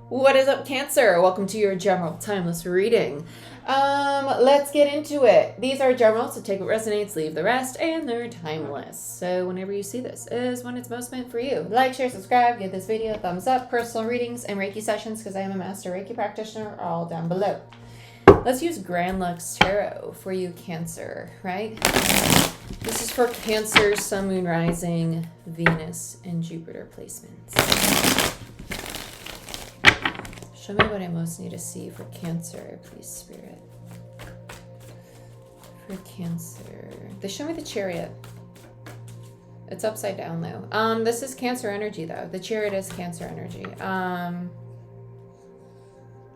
What is up, Cancer? Welcome to your general timeless reading. Let's get into it. These are general, so take what resonates, leave the rest, and they're timeless. So whenever you see this is when it's most meant for you. Like, share, subscribe, give this video a thumbs up. Personal readings and Reiki sessions, because I am a master Reiki practitioner, are all down below. Let's use Grand Lux Tarot for you, Cancer, right? This is for Cancer, Sun, Moon, Rising, Venus, and Jupiter placements. Show me what I most need to see for Cancer, please, Spirit. For Cancer. They show me the Chariot. It's upside down, though. This is Cancer energy, though. The Chariot is Cancer energy.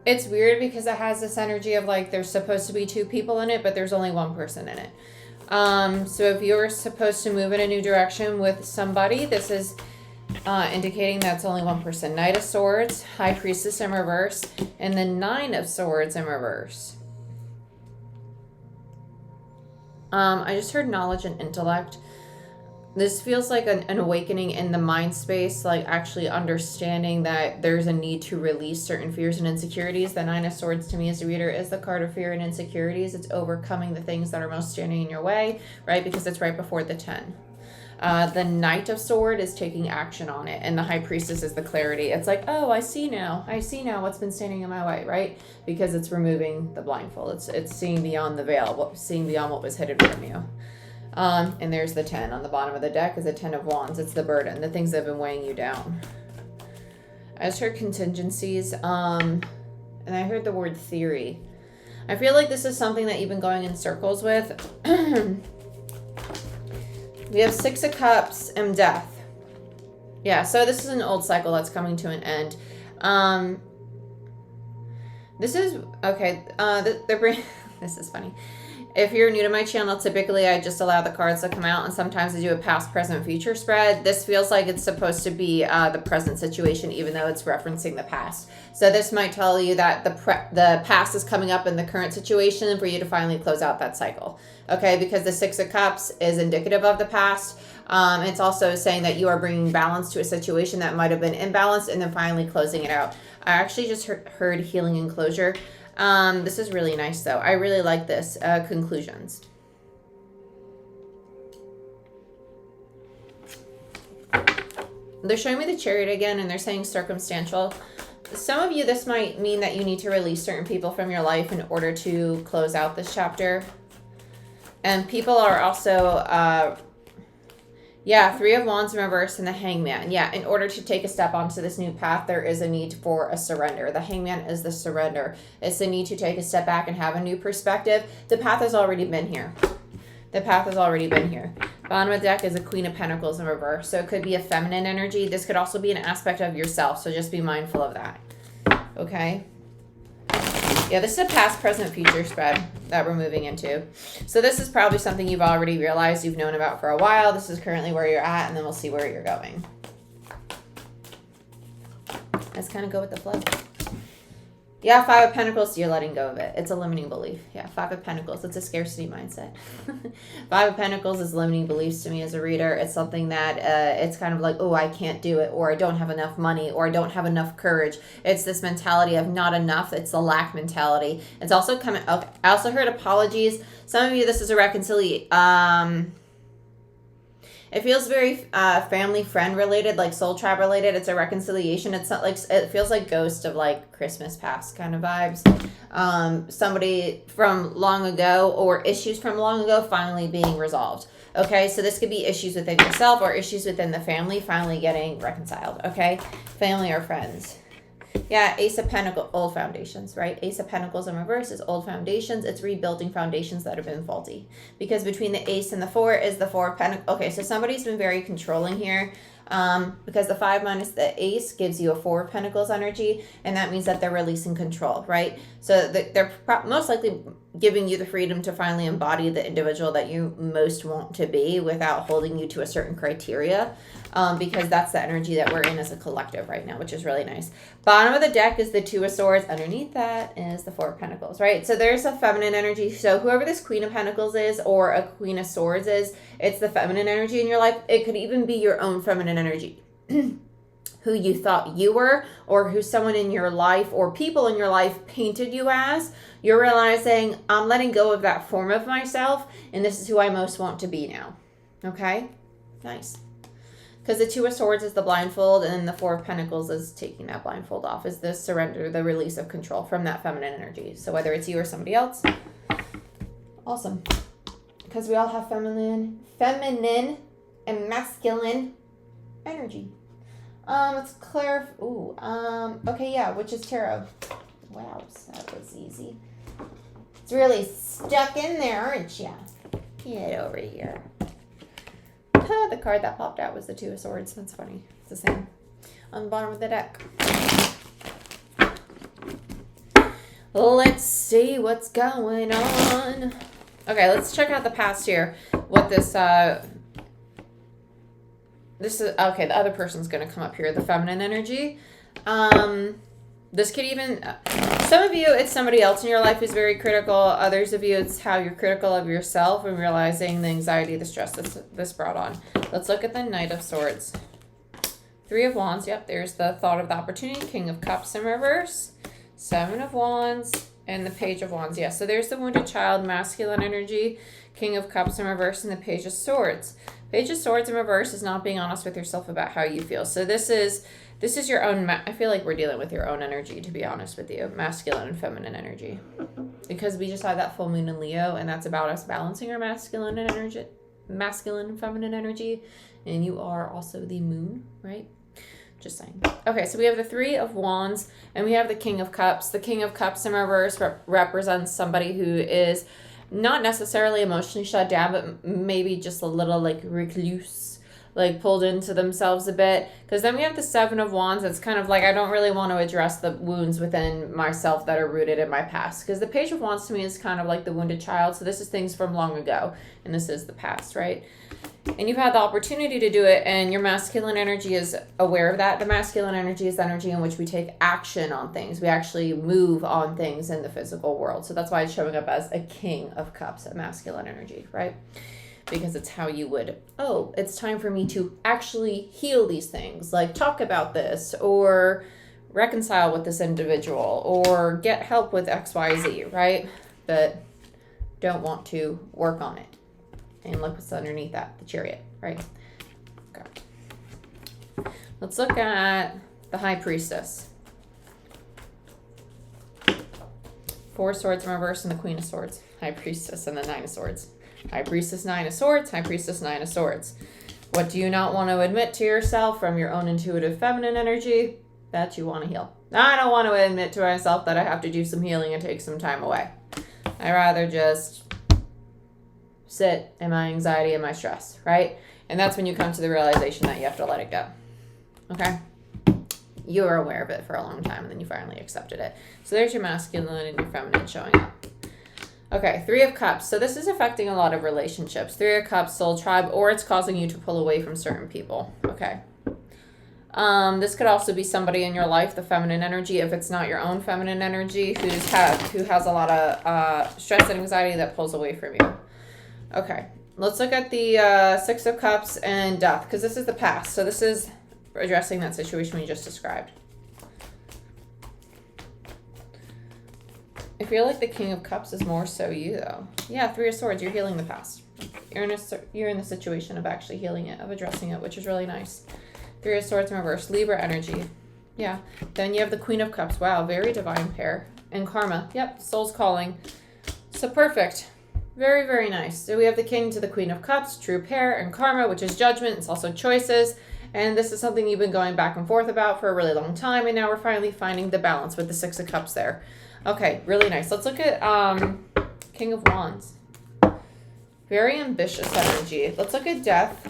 It's weird because it has this energy of, like, there's supposed to be two people in it, but there's only one person in it. So if you're supposed to move in a new direction with somebody, this is... indicating that's only one person. Knight of Swords, High Priestess in reverse, and the Nine of Swords in reverse. I just heard knowledge and intellect. This feels like an awakening in the mind space, like actually understanding that there's a need to release certain fears and insecurities. The Nine of Swords to me as a reader is the card of fear and insecurities. It's overcoming the things that are most standing in your way, right? Because it's right before the 10. The Knight of Sword is taking action on it, and the High Priestess is the clarity. It's like, oh, I see now what's been standing in my way, right? Because it's removing the blindfold. It's seeing beyond the veil, seeing beyond what was hidden from you. And there's the 10. On the bottom of the deck is a 10 of Wands. It's the burden, the things that have been weighing you down. I just heard contingencies, and I heard the word theory. I feel like this is something that you've been going in circles with. We have Six of Cups and Death. Yeah, so this is an old cycle that's coming to an end. This is, okay, this is funny. If you're new to my channel, typically I just allow the cards to come out, and sometimes I do a past, present, future spread. This feels like it's supposed to be the present situation, even though it's referencing the past. So this might tell you that the past is coming up in the current situation for you to finally close out that cycle. Okay, because the Six of Cups is indicative of the past. It's also saying that you are bringing balance to a situation that might have been imbalanced and then finally closing it out. I actually just heard healing and closure. This is really nice, though. I really like this. Conclusions. They're showing me the Chariot again, and they're saying circumstantial. Some of you, this might mean that you need to release certain people from your life in order to close out this chapter. And people are also... yeah, Three of Wands in reverse and the Hangman. Yeah, in order to take a step onto this new path, there is a need for a surrender. The Hangman is the surrender. It's the need to take a step back and have a new perspective. The path has already been here. The path has already been here. Bottom of the deck is a Queen of Pentacles in reverse. So it could be a feminine energy. This could also be an aspect of yourself. So just be mindful of that. Okay? Yeah, this is a past, present, future spread that we're moving into. So this is probably something you've already realized, you've known about for a while. This is currently where you're at, and then we'll see where you're going. Let's kind of go with the flow. Yeah, Five of Pentacles, you're letting go of it. It's a limiting belief. Yeah, Five of Pentacles, it's a scarcity mindset. Five of Pentacles is limiting beliefs to me as a reader. It's something that it's kind of like, oh, I can't do it, or I don't have enough money, or I don't have enough courage. It's this mentality of not enough. It's the lack mentality. It's also coming, okay, I also heard apologies. Some of you, this is a reconciliation. It feels very family friend related, like soul tribe related. It's a reconciliation. It's not like, it feels like ghost of like Christmas past kind of vibes. Somebody from long ago or issues from long ago finally being resolved. Okay, so this could be issues within yourself or issues within the family finally getting reconciled. Okay, family or friends. Yeah, Ace of Pentacles, old foundations, right? Ace of Pentacles in reverse is old foundations. It's rebuilding foundations that have been faulty. Because between the Ace and the Four is the Four of Pentacles. Okay, so somebody's been very controlling here. Because the 5 minus the Ace gives you a 4 of Pentacles energy, and that means that they're releasing control, right? So they're most likely giving you the freedom to finally embody the individual that you most want to be without holding you to a certain criteria, because that's the energy that we're in as a collective right now, which is really nice. Bottom of the deck is the Two of Swords. Underneath that is the Four of Pentacles, right? So there's a feminine energy. So whoever this Queen of Pentacles is or a Queen of Swords is, it's the feminine energy in your life. It could even be your own feminine energy. who you thought you were, or who someone in your life or people in your life painted you as. You're realizing, I'm letting go of that form of myself, and this is who I most want to be now. Okay? Nice. Because the Two of Swords is the blindfold, and the Four of Pentacles is taking that blindfold off, is the surrender, the release of control from that feminine energy. So whether it's you or somebody else, awesome. Because we all have feminine and masculine energy. Let's clarify. Okay, yeah, which is tarot. Wow, that was easy. It's really stuck in there, aren't ya? Get over here. The card that popped out was the Two of Swords. That's funny. It's the same on the bottom of the deck. Let's see what's going on. Okay, let's check out the past here. What this is, okay, the other person's going to come up here, the feminine energy. This could even, some of you, it's somebody else in your life who's very critical. Others of you, it's how you're critical of yourself and realizing the anxiety, the stress this brought on. Let's look at the Knight of Swords. Three of Wands, yep, there's the thought of the opportunity. King of Cups in reverse. Seven of Wands and the Page of Wands. Yeah, so there's the wounded child, masculine energy. King of Cups in reverse and the Page of Swords. Page of Swords in reverse is not being honest with yourself about how you feel. So this is your own, I feel like we're dealing with your own energy, to be honest with you. Masculine and feminine energy. Because we just had that full moon in Leo, and that's about us balancing our masculine and feminine energy. And you are also the moon, right? Just saying. Okay, so we have the Three of Wands, and we have the King of Cups. The King of Cups in reverse represents somebody who is not necessarily emotionally shut down, but maybe just a little like recluse, like pulled into themselves a bit. Because then we have the Seven of Wands. It's kind of like, I don't really want to address the wounds within myself that are rooted in my past. Because the Page of Wands to me is kind of like the wounded child. So this is things from long ago, and this is the past, right? And you've had the opportunity to do it, and your masculine energy is aware of that. The masculine energy is the energy in which we take action on things. We actually move on things in the physical world. So that's why it's showing up as a King of Cups, a masculine energy, right? Because it's how you would, it's time for me to actually heal these things, like talk about this, or reconcile with this individual, or get help with XYZ, right? But don't want to work on it. And look what's underneath that, the Chariot, right? Okay. Let's look at the High Priestess. Four of Swords in reverse and the Queen of Swords. High Priestess and the Nine of Swords. High Priestess, Nine of Swords. High Priestess, Nine of Swords. What do you not want to admit to yourself from your own intuitive feminine energy? That you want to heal. I don't want to admit to myself that I have to do some healing and take some time away. I'd rather just sit in my anxiety and my stress, right? And that's when you come to the realization that you have to let it go. Okay? You were aware of it for a long time, and then you finally accepted it. So there's your masculine and your feminine showing up. Okay, Three of Cups. So this is affecting a lot of relationships. Three of Cups, soul tribe, or it's causing you to pull away from certain people. Okay. This could also be somebody in your life, the feminine energy, if it's not your own feminine energy, who has a lot of stress and anxiety that pulls away from you. Okay, let's look at the Six of Cups and Death, because this is the past. So this is addressing that situation we just described. I feel like the King of Cups is more so you, though. Yeah, Three of Swords, you're healing the past. You're in the situation of actually healing it, of addressing it, which is really nice. Three of Swords in reverse, Libra energy. Yeah, then you have the Queen of Cups. Wow, very divine pair. And Karma. Yep, Soul's Calling. So perfect. Very, very nice. So we have the King to the Queen of Cups, true pair, and Karma, which is judgment. It's also choices. And this is something you've been going back and forth about for a really long time. And now we're finally finding the balance with the Six of Cups there. Okay, really nice. Let's look at King of Wands. Very ambitious energy. Let's look at Death.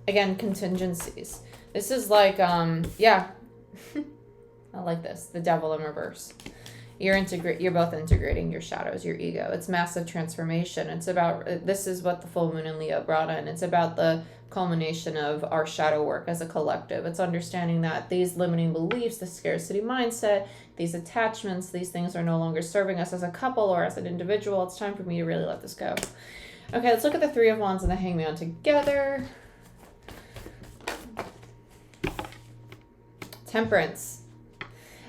Again, contingencies. This is like, yeah. I like this. The Devil in reverse. You're both integrating your shadows, your ego. It's massive transformation. It's about, this is what the full moon in Leo brought in. It's about the culmination of our shadow work as a collective. It's understanding that these limiting beliefs, the scarcity mindset, these attachments, these things are no longer serving us as a couple or as an individual. It's time for me to really let this go. Okay, let's look at the Three of Wands and the Hangman together. Temperance.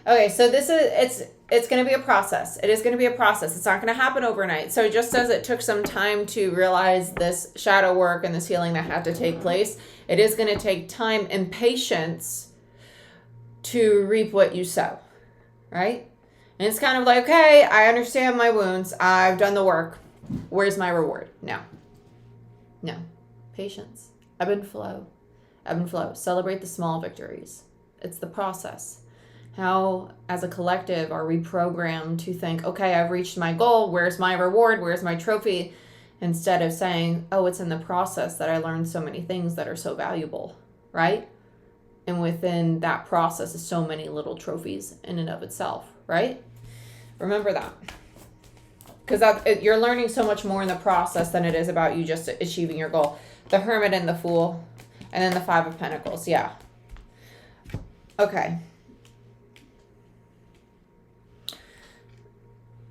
Okay, so it's going to be a process. It is going to be a process. It's not going to happen overnight. So just as it took some time to realize this shadow work and this healing that had to take place, it is going to take time and patience to reap what you sow, right? And it's kind of like, okay, I understand my wounds. I've done the work. Where's my reward? No. Patience. Ebb and flow. Ebb and flow. Celebrate the small victories. It's the process. How, as a collective, are we programmed to think, okay, I've reached my goal. Where's my reward? Where's my trophy? Instead of saying, oh, it's in the process that I learned so many things that are so valuable, right? And within that process is so many little trophies in and of itself, right? Remember that. Because you're learning so much more in the process than it is about you just achieving your goal. The Hermit and the Fool. And then the Five of Pentacles. Yeah. Okay.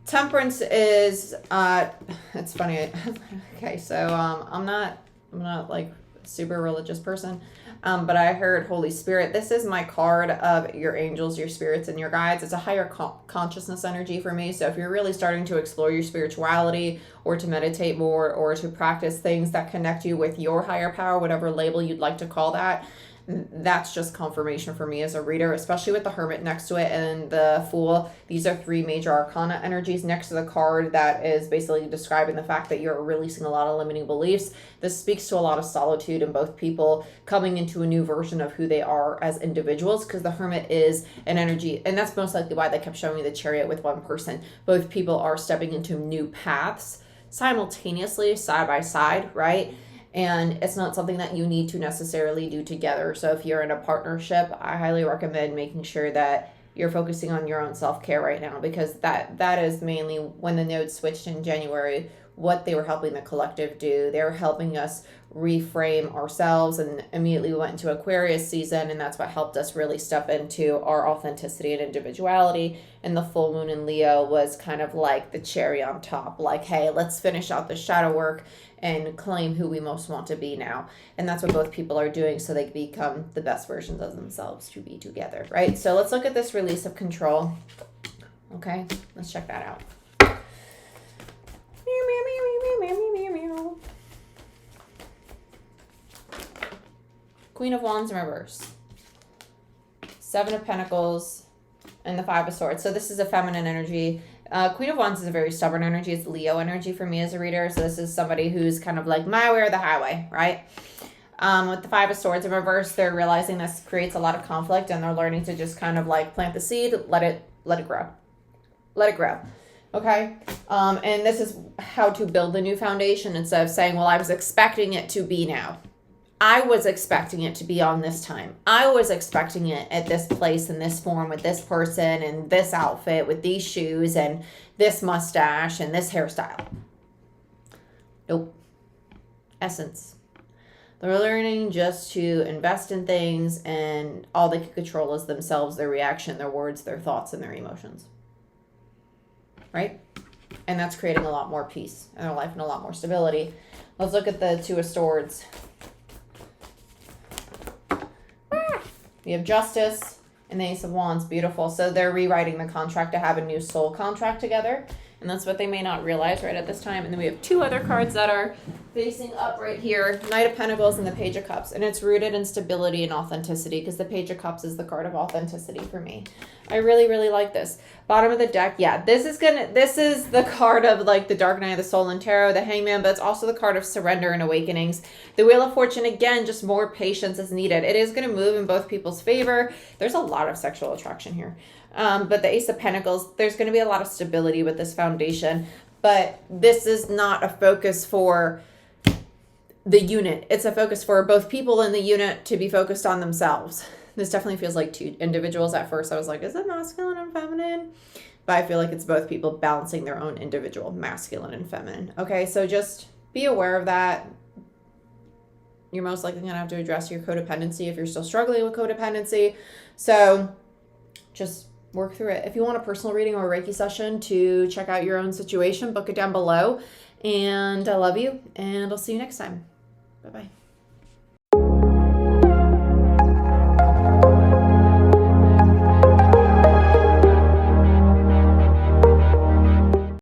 Temperance is, it's funny. Okay, so I'm not like a super religious person. But I heard Holy Spirit. This is my card of your angels, your spirits, and your guides. It's a higher consciousness energy for me. So if you're really starting to explore your spirituality or to meditate more or to practice things that connect you with your higher power, whatever label you'd like to call that, that's just confirmation for me as a reader, especially with the Hermit next to it and the Fool. These are three major arcana energies next to the card that is basically describing the fact that you're releasing a lot of limiting beliefs. This speaks to a lot of solitude in both people coming into a new version of who they are as individuals, because the Hermit is an energy, and that's most likely why they kept showing me the Chariot with one person. Both people are stepping into new paths simultaneously, side by side, right? And it's not something that you need to necessarily do together. So if you're in a partnership, I highly recommend making sure that you're focusing on your own self-care right now, because that is mainly when the nodes switched in January, what they were helping the collective do. They were helping us reframe ourselves, and immediately we went into Aquarius season, and that's what helped us really step into our authenticity and individuality. And the full moon in Leo was kind of like the cherry on top, like, hey, let's finish out the shadow work and claim who we most want to be now. And that's what both people are doing, so they become the best versions of themselves to be together, right? So let's look at this release of control. Okay, let's check that out. Queen of Wands in reverse. Seven of Pentacles and the Five of Swords. So this is a feminine energy. Queen of Wands is a very stubborn energy. It's Leo energy for me as a reader. So this is somebody who's kind of like my way or the highway, right? With the Five of Swords in reverse, they're realizing this creates a lot of conflict, and they're learning to just kind of like plant the seed, let it grow. Let it grow. Okay? And this is how to build a new foundation instead of saying, well, I was expecting it to be now. I was expecting it to be on this time. I was expecting it at this place in this form with this person and this outfit with these shoes and this mustache and this hairstyle. Nope. Essence. They're learning just to invest in things, and all they can control is themselves, their reaction, their words, their thoughts, and their emotions. Right? And that's creating a lot more peace in their life and a lot more stability. Let's look at the Two of Swords. We have Justice and the Ace of Wands. Beautiful. So they're rewriting the contract to have a new soul contract together. And that's what they may not realize right at this time. And then we have two other cards that are facing up right here. Knight of Pentacles and the Page of Cups. And it's rooted in stability and authenticity, because the Page of Cups is the card of authenticity for me. I really, really like this. Bottom of the deck. Yeah, this is the card of like the Dark Night of the Soul in Tarot, the Hangman, but it's also the card of surrender and awakenings. The Wheel of Fortune, again, just more patience is needed. It is going to move in both people's favor. There's a lot of sexual attraction here. But the Ace of Pentacles, there's going to be a lot of stability with this foundation. But this is not a focus for the unit. It's a focus for both people in the unit to be focused on themselves. This definitely feels like two individuals. At first I was like, is it masculine and feminine? But I feel like it's both people balancing their own individual masculine and feminine. Okay, so just be aware of that. You're most likely going to have to address your codependency if you're still struggling with codependency. So just work through it. If you want a personal reading or a Reiki session to check out your own situation, book it down below. And I love you, and I'll see you next time. Bye-bye.